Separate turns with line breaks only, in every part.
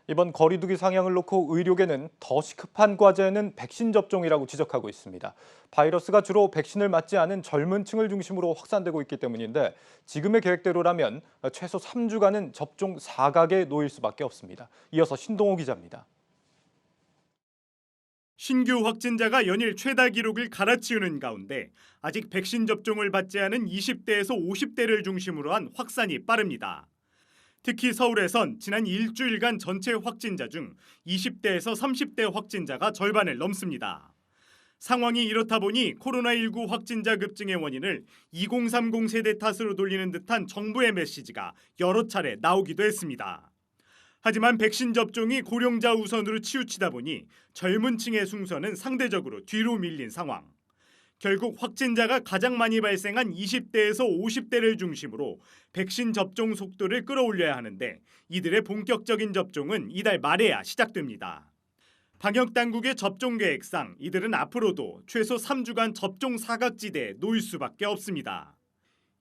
이번 거리두기 상향을 놓고 의료계는 더 시급한 과제는 백신 접종이라고 지적하고 있습니다. 바이러스가 주로 백신을 맞지 않은 젊은 층을 중심으로 확산되고 있기 때문인데 지금의 계획대로라면 최소 3주간은 접종 사각에 놓일 수밖에 없습니다. 이어서 신동호 기자입니다.
신규 확진자가 연일 최다 기록을 갈아치우는 가운데 아직 백신 접종을 받지 않은 20대에서 50대를 중심으로 한 확산이 빠릅니다. 특히 서울에선 지난 일주일간 전체 확진자 중 20대에서 30대 확진자가 절반을 넘습니다. 상황이 이렇다 보니 코로나19 확진자 급증의 원인을 2030 세대 탓으로 돌리는 듯한 정부의 메시지가 여러 차례 나오기도 했습니다. 하지만 백신 접종이 고령자 우선으로 치우치다 보니 젊은 층의 승선은 상대적으로 뒤로 밀린 상황. 결국 확진자가 가장 많이 발생한 20대에서 50대를 중심으로 백신 접종 속도를 끌어올려야 하는데 이들의 본격적인 접종은 이달 말에야 시작됩니다. 방역당국의 접종 계획상 이들은 앞으로도 최소 3주간 접종 사각지대에 놓일 수밖에 없습니다.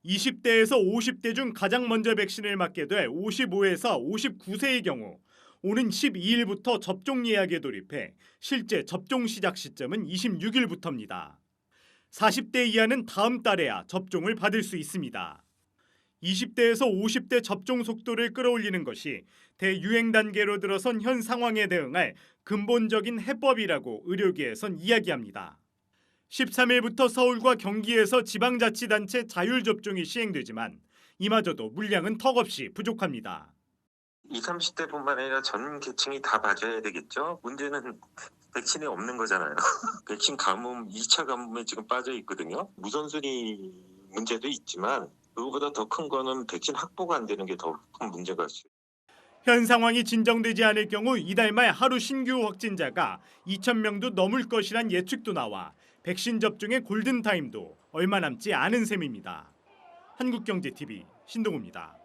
20대에서 50대 중 가장 먼저 백신을 맞게 될 55에서 59세의 경우 오는 12일부터 접종 예약에 돌입해 실제 접종 시작 시점은 26일부터입니다. 40대 이하는 다음 달에야 접종을 받을 수 있습니다. 20대에서 50대 접종 속도를 끌어올리는 것이 대유행 단계로 들어선 현 상황에 대응할 근본적인 해법이라고 의료계에선 이야기합니다. 13일부터 서울과 경기에서 지방자치단체 자율접종이 시행되지만 이마저도 물량은 턱없이 부족합니다.
20, 30대뿐만 아니라 전 계층이 다 맞아야 되겠죠. 문제는 백신이 없는 거잖아요. 백신 가뭄, 2차 가뭄에 지금 빠져 있거든요. 우선순위 문제도 있지만 그거보다 더 큰 거는 백신 확보가 안 되는 게 더 큰 문제가 있어요.
현 상황이 진정되지 않을 경우 이달 말 하루 신규 확진자가 2,000명도 넘을 것이란 예측도 나와 백신 접종의 골든타임도 얼마 남지 않은 셈입니다. 한국경제TV 신동우입니다.